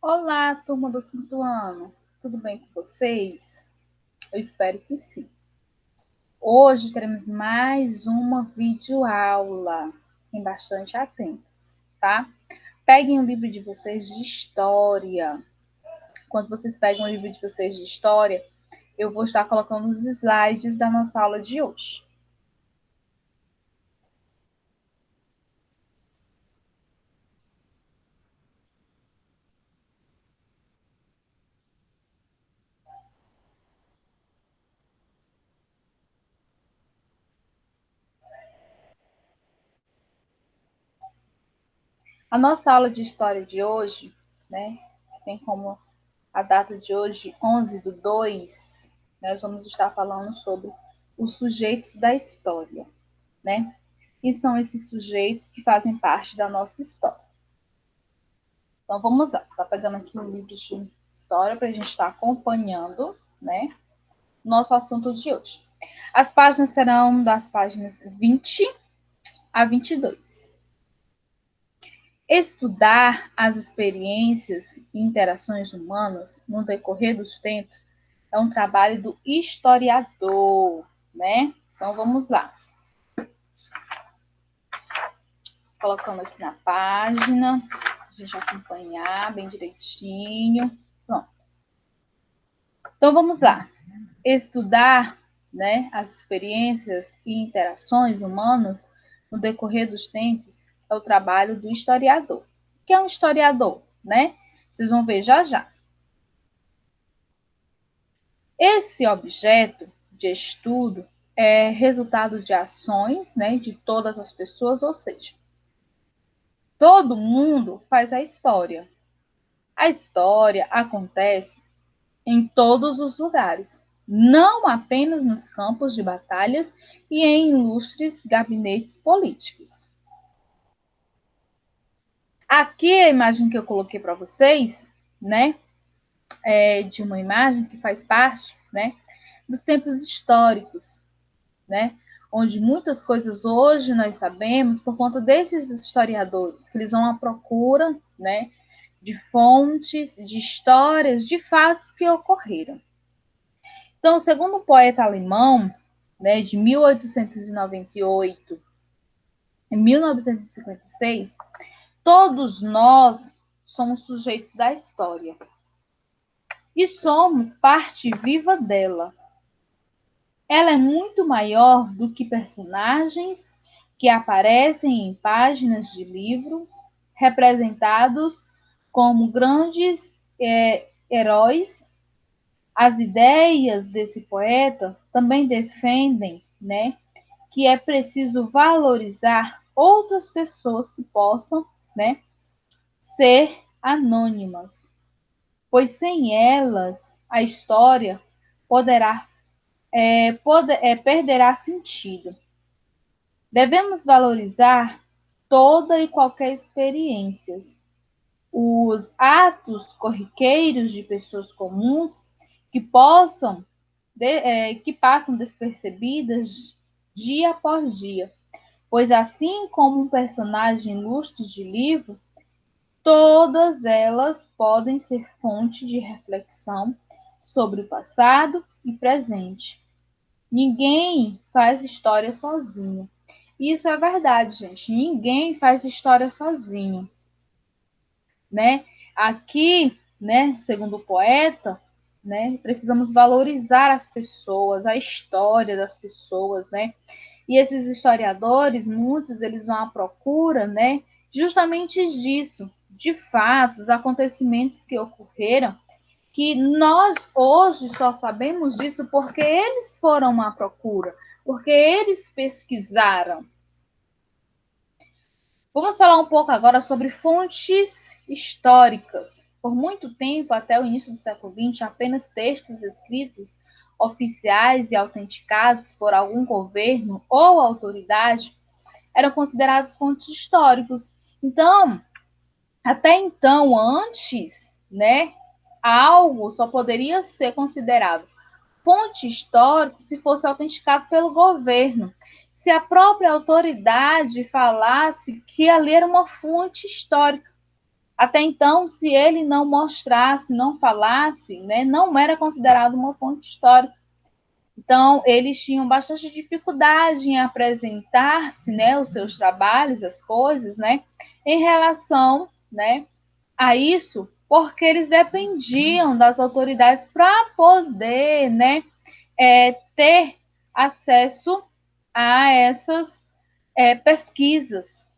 Olá, turma do quinto ano. Tudo bem com vocês? Eu espero que sim. Hoje teremos mais uma videoaula. Fiquem bastante atentos, tá? Peguem o livro de vocês de história. Quando vocês pegam o livro de vocês de história, eu vou estar colocando os slides da nossa aula de hoje. A nossa aula de história de hoje, né, tem como a data de hoje, 11/2, nós vamos estar falando sobre os sujeitos da história, né? E são esses sujeitos que fazem parte da nossa história. Então vamos lá, tá pegando aqui um livro de história para a gente estar acompanhando, né? Nosso assunto de hoje. As páginas serão das páginas 20 a 22. Estudar as experiências e interações humanas no decorrer dos tempos é um trabalho do historiador, né? Então vamos lá. Colocando aqui na página, a gente acompanhar bem direitinho. Pronto. Então vamos lá. Estudar, né, as experiências e interações humanas no decorrer dos tempos é o trabalho do historiador. O que é um historiador, né? Vocês vão ver já já. Esse objeto de estudo é resultado de ações, né, de todas as pessoas, ou seja, todo mundo faz a história. A história acontece em todos os lugares, não apenas nos campos de batalhas e em ilustres gabinetes políticos. Aqui a imagem que eu coloquei para vocês, né, é de uma imagem que faz parte, né, dos tempos históricos, né, onde muitas coisas hoje nós sabemos por conta desses historiadores, que eles vão à procura, né, de fontes, de histórias, de fatos que ocorreram. Então, segundo o poeta alemão, né, de 1898 e 1956, todos nós somos sujeitos da história e somos parte viva dela. Ela é muito maior do que personagens que aparecem em páginas de livros, representados como grandes heróis. As ideias desse poeta também defendem, né, que é preciso valorizar outras pessoas que possam, né, ser anônimas, pois sem elas a história perderá sentido. Devemos valorizar toda e qualquer experiência, os atos corriqueiros de pessoas comuns que que passam despercebidas dia após dia, pois assim como um personagem ilustre de livro, todas elas podem ser fonte de reflexão sobre o passado e presente. Ninguém faz história sozinho. Isso é verdade, gente. Ninguém faz história sozinho, né? Aqui, né, segundo o poeta, né, precisamos valorizar as pessoas, a história das pessoas, né? E esses historiadores, muitos, eles vão à procura, né, justamente disso, de fatos, acontecimentos que ocorreram, que nós hoje só sabemos disso porque eles foram à procura, porque eles pesquisaram. Vamos falar um pouco agora sobre fontes históricas. Por muito tempo, até o início do século XX, apenas textos escritos oficiais e autenticados por algum governo ou autoridade eram considerados fontes históricos. Então, até então, antes, né, algo só poderia ser considerado fonte histórica se fosse autenticado pelo governo. Se a própria autoridade falasse que ali era uma fonte histórica. Até então, se ele não mostrasse, não falasse, né, não era considerado uma fonte histórica. Então, eles tinham bastante dificuldade em apresentar-se, né, os seus trabalhos, as coisas, né, em relação, né, a isso, porque eles dependiam das autoridades para poder, né, ter acesso a essas pesquisas.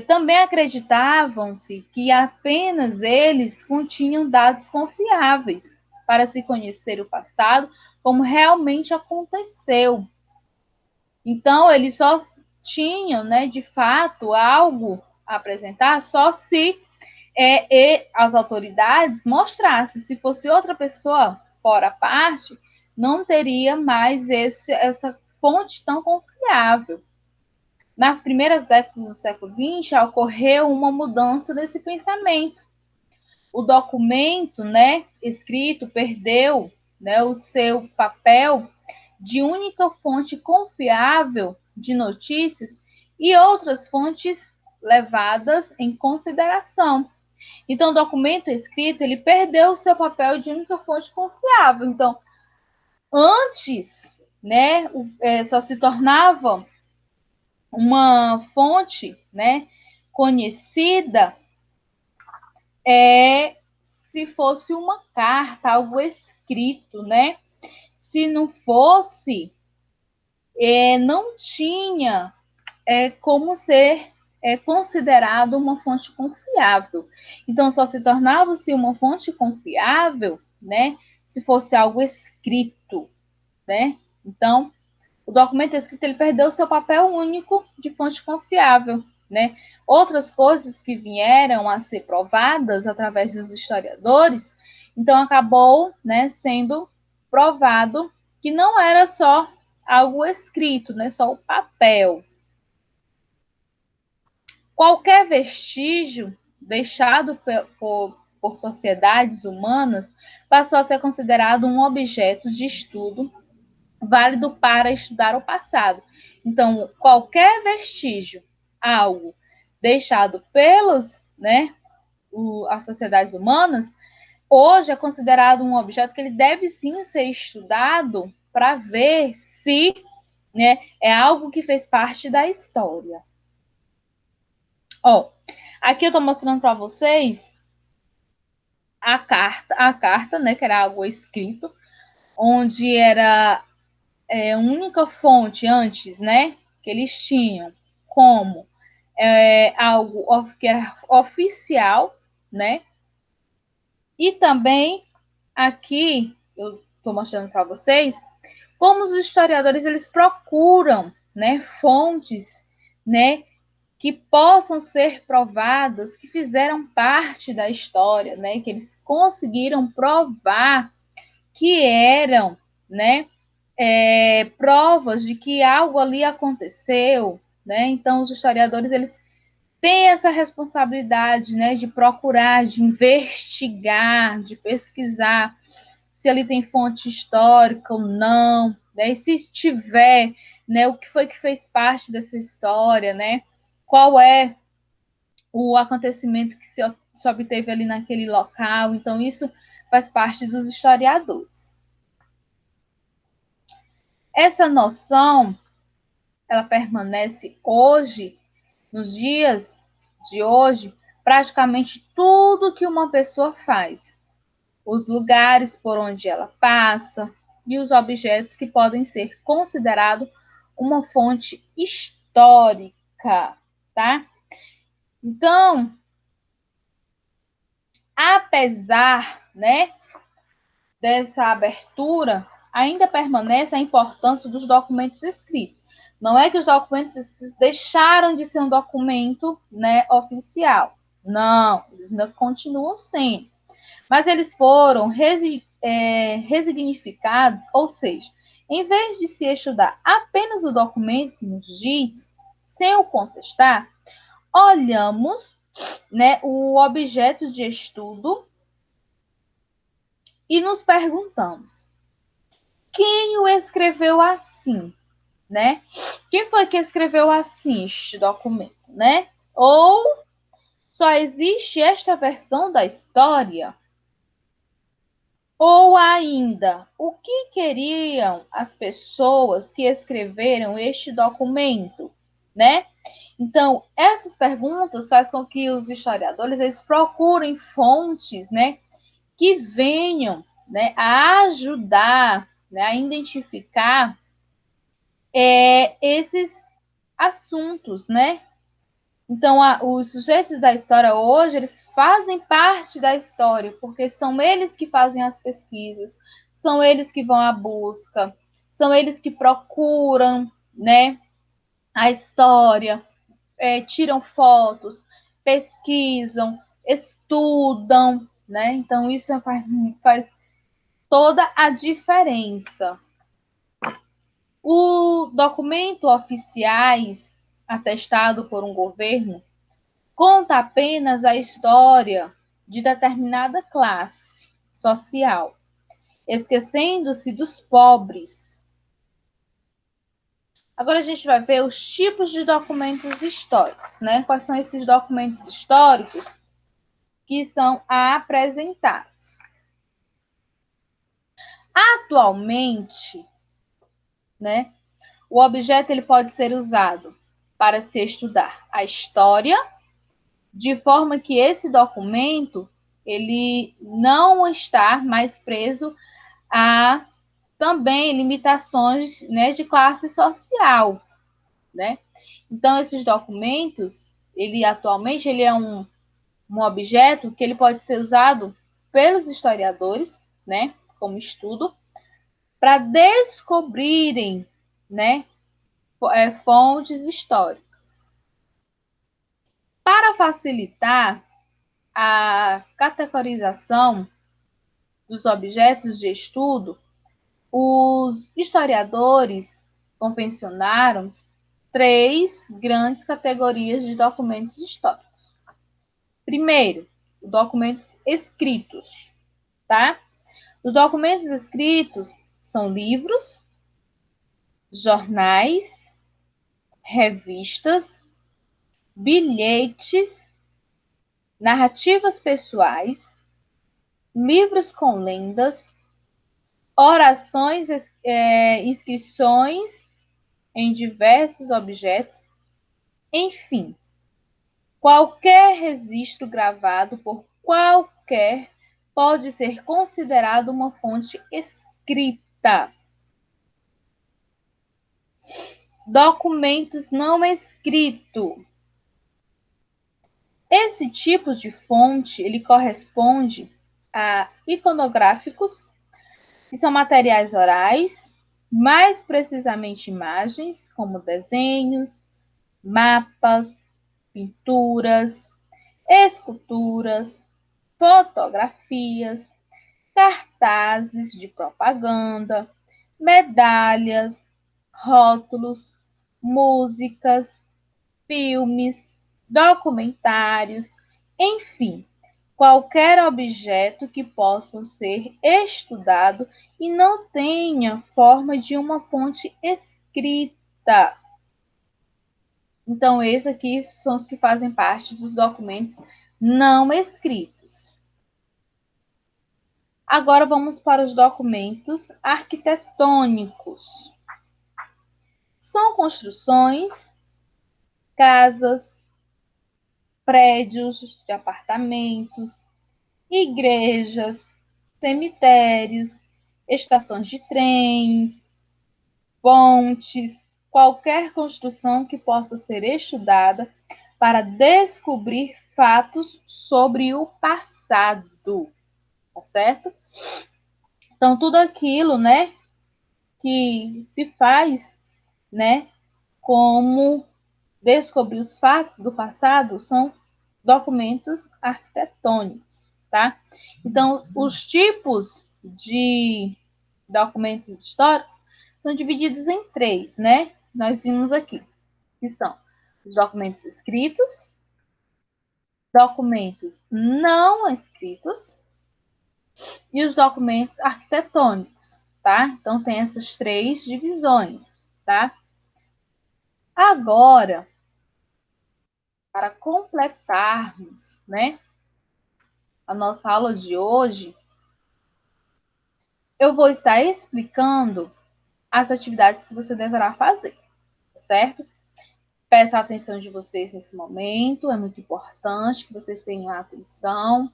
Também acreditavam-se que apenas eles continham dados confiáveis para se conhecer o passado como realmente aconteceu. Então, eles só tinham, né, de fato, algo a apresentar só se as autoridades mostrassem. Se fosse outra pessoa fora a parte, não teria mais essa fonte tão confiável. Nas primeiras décadas do século XX, ocorreu uma mudança desse pensamento. O documento, né, escrito perdeu, né, o seu papel de única fonte confiável de notícias e outras fontes levadas em consideração. Então, o documento escrito ele perdeu o seu papel de única fonte confiável. Então, antes, né, só se tornava uma fonte, né, conhecida se fosse uma carta, algo escrito, né? Se não fosse, não tinha como ser considerado uma fonte confiável. Então, só se tornava-se uma fonte confiável, né? Se fosse algo escrito, né? Então, o documento escrito ele perdeu seu papel único de fonte confiável, né? Outras coisas que vieram a ser provadas através dos historiadores, então acabou, né, sendo provado que não era só algo escrito, né, só o papel. Qualquer vestígio deixado por sociedades humanas passou a ser considerado um objeto de estudo válido para estudar o passado. Então, qualquer vestígio, algo deixado pelos, né, as sociedades humanas, hoje é considerado um objeto que ele deve sim ser estudado para ver se, né, é algo que fez parte da história. Ó, aqui eu estou mostrando para vocês a carta, né, que era algo escrito, onde era a única fonte antes, né, que eles tinham como algo que era oficial, né, e também aqui eu estou mostrando para vocês como os historiadores eles procuram, né, fontes, né, que possam ser provadas, que fizeram parte da história, né, que eles conseguiram provar que eram, né, provas de que algo ali aconteceu, né? Então os historiadores eles têm essa responsabilidade, né, de procurar, de investigar, de pesquisar se ali tem fonte histórica ou não, né? E se tiver, né, o que foi que fez parte dessa história, né? Qual é o acontecimento que se obteve ali naquele local? Então isso faz parte dos historiadores. Essa noção ela permanece hoje, nos dias de hoje, praticamente tudo que uma pessoa faz, os lugares por onde ela passa e os objetos que podem ser considerados uma fonte histórica, tá? Então, apesar, né, dessa abertura, ainda permanece a importância dos documentos escritos. Não é que os documentos escritos deixaram de ser um documento, né, oficial. Não, eles ainda continuam sendo. Mas eles foram resignificados, ou seja, em vez de se estudar apenas o documento que nos diz, sem o contestar, olhamos, né, o objeto de estudo e nos perguntamos: quem o escreveu assim, né? Quem foi que escreveu assim este documento, né? Ou só existe esta versão da história? Ou ainda, o que queriam as pessoas que escreveram este documento, né? Então, essas perguntas fazem com que os historiadores eles procurem fontes, né, que venham, né, a ajudar, né, a identificar esses assuntos, né? Então, os sujeitos da história hoje, eles fazem parte da história, porque são eles que fazem as pesquisas, são eles que vão à busca, são eles que procuram, né, a história, tiram fotos, pesquisam, estudam, né? Então, isso faz toda a diferença. O documento oficiais atestado por um governo conta apenas a história de determinada classe social, esquecendo-se dos pobres. Agora a gente vai ver os tipos de documentos históricos, né? Quais são esses documentos históricos que são apresentados. Atualmente, né, o objeto ele pode ser usado para se estudar a história, de forma que esse documento ele não está mais preso a também limitações, né, de classe social, né? Então esses documentos, ele atualmente ele é um objeto que ele pode ser usado pelos historiadores, né, como estudo, para descobrirem, né, fontes históricas. Para facilitar a categorização dos objetos de estudo, os historiadores convencionaram três grandes categorias de documentos históricos. Primeiro, documentos escritos, tá? Os documentos escritos são livros, jornais, revistas, bilhetes, narrativas pessoais, livros com lendas, orações, inscrições em diversos objetos, enfim, qualquer registro gravado por qualquer pode ser considerado uma fonte escrita. Documentos não escritos. Esse tipo de fonte ele corresponde a iconográficos, que são materiais orais, mais precisamente imagens, como desenhos, mapas, pinturas, esculturas, fotografias, cartazes de propaganda, medalhas, rótulos, músicas, filmes, documentários, enfim, qualquer objeto que possa ser estudado e não tenha forma de uma fonte escrita. Então, esses aqui são os que fazem parte dos documentos não escritos. Agora vamos para os documentos arquitetônicos. São construções, casas, prédios de apartamentos, igrejas, cemitérios, estações de trens, pontes, qualquer construção que possa ser estudada para descobrir fatos sobre o passado, tá certo? Então, tudo aquilo, né, que se faz, né, como descobrir os fatos do passado são documentos arquitetônicos, tá? Então, os tipos de documentos históricos são divididos em três, né? Nós vimos aqui, que são os documentos escritos, documentos não escritos e os documentos arquitetônicos, tá? Então, tem essas três divisões, tá? Agora, para completarmos, né, a nossa aula de hoje, eu vou estar explicando as atividades que você deverá fazer, certo? Peço a atenção de vocês nesse momento, é muito importante que vocês tenham atenção,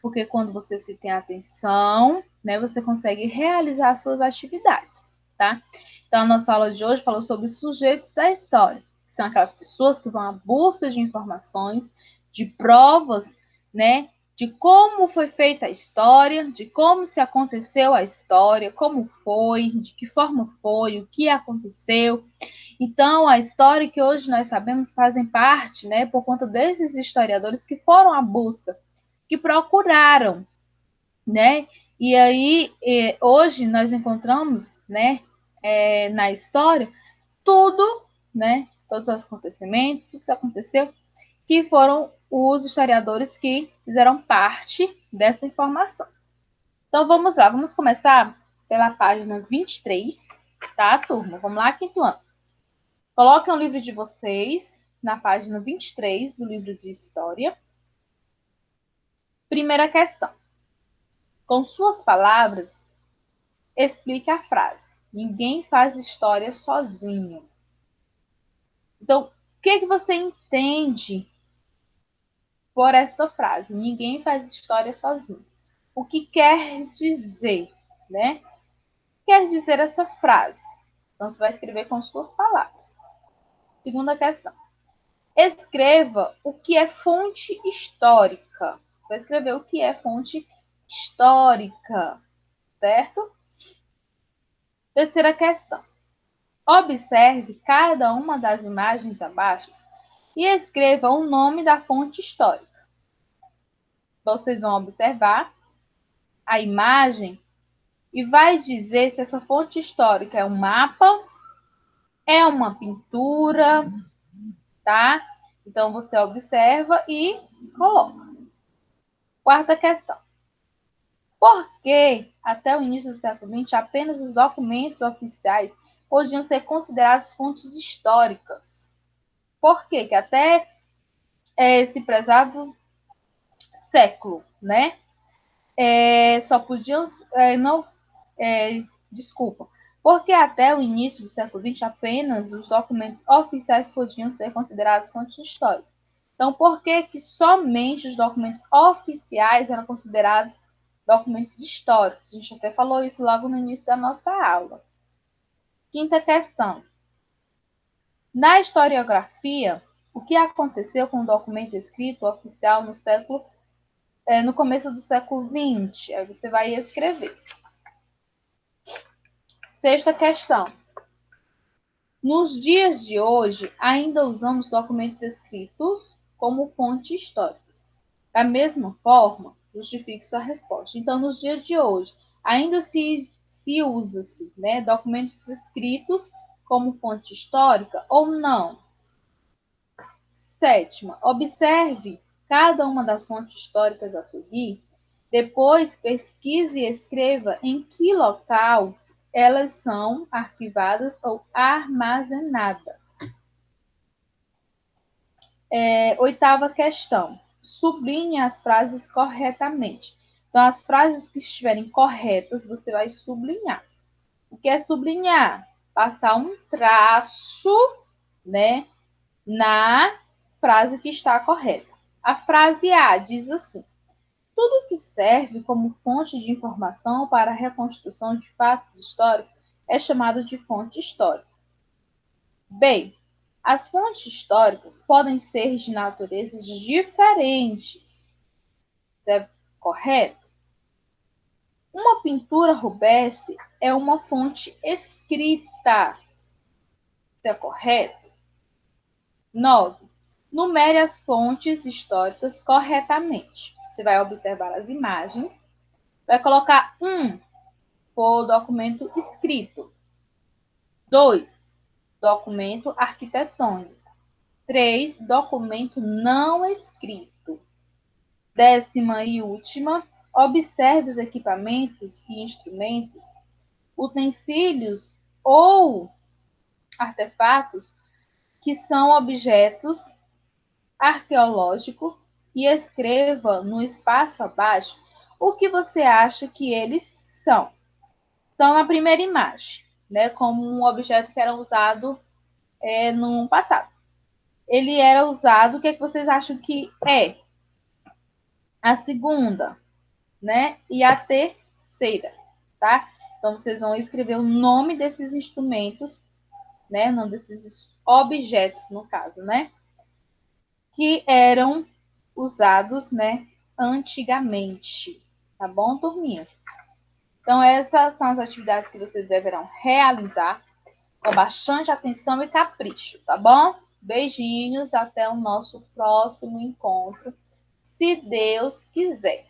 porque quando você se tem atenção, né, você consegue realizar as suas atividades, tá? Então, a nossa aula de hoje falou sobre os sujeitos da história, que são aquelas pessoas que vão à busca de informações, de provas, né, de como foi feita a história, de como se aconteceu a história, como foi, de que forma foi, o que aconteceu. Então, a história que hoje nós sabemos fazem parte, né, por conta desses historiadores que foram à busca, que procuraram, né? E aí, hoje nós encontramos, né, na história, tudo, né, todos os acontecimentos, tudo que aconteceu, que foram os historiadores que fizeram parte dessa informação. Então, vamos lá, vamos começar pela página 23, tá, turma? Vamos lá, quinto ano. Coloquem o livro de vocês na página 23 do livro de História. Primeira questão. Com suas palavras, explique a frase. Ninguém faz história sozinho. Então, o que você entende por esta frase? Ninguém faz história sozinho. O que quer dizer, né? Quer dizer essa frase? Então, você vai escrever com suas palavras. Segunda questão. Escreva o que é fonte histórica. Vai escrever o que é fonte histórica, certo? Terceira questão. Observe cada uma das imagens abaixo e escreva o nome da fonte histórica. Vocês vão observar a imagem e vai dizer se essa fonte histórica é um mapa, é uma pintura, tá? Então você observa e coloca. Quarta questão. Por que, até o início do século XX, apenas os documentos oficiais podiam ser considerados fontes históricas? Por quê? Que até esse prezado século, né? Só podiam, não, desculpa, porque até o início do século XX apenas os documentos oficiais podiam ser considerados fontes históricas. Então, por que que somente os documentos oficiais eram considerados documentos históricos? A gente até falou isso logo no início da nossa aula. Quinta questão. Na historiografia, o que aconteceu com o documento escrito oficial no começo do século XX? Aí você vai escrever. Sexta questão. Nos dias de hoje, ainda usamos documentos escritos como fontes históricas. Da mesma forma, justifique sua resposta. Então, nos dias de hoje, ainda se usa-se, né, documentos escritos como fonte histórica ou não? Sétima, observe cada uma das fontes históricas a seguir. Depois, pesquise e escreva em que local elas são arquivadas ou armazenadas. Oitava questão. Sublinhe as frases corretamente. Então, as frases que estiverem corretas, você vai sublinhar. O que é sublinhar? Passar um traço, né, na frase que está correta. A frase A diz assim: tudo que serve como fonte de informação para a reconstrução de fatos históricos é chamado de fonte histórica. B. As fontes históricas podem ser de naturezas diferentes. Isso é correto? Uma pintura rupestre é uma fonte escrita. Isso é correto? 9. Numere as fontes históricas corretamente. Você vai observar as imagens, vai colocar 1 por documento escrito. 2, documento arquitetônico. 3, documento não escrito. 10ª e última, observe os equipamentos e instrumentos, utensílios ou artefatos que são objetos arqueológico e escreva no espaço abaixo o que você acha que eles são. Então, na primeira imagem, né, como um objeto que era usado no passado. Ele era usado, o que, é que vocês acham que é? A segunda, né? E a terceira, tá? Então, vocês vão escrever o nome desses instrumentos, né? Não desses objetos, no caso, né? Que eram usados, né? Antigamente, tá bom, turminha? Então, essas são as atividades que vocês deverão realizar com bastante atenção e capricho, tá bom? Beijinhos, até o nosso próximo encontro, se Deus quiser.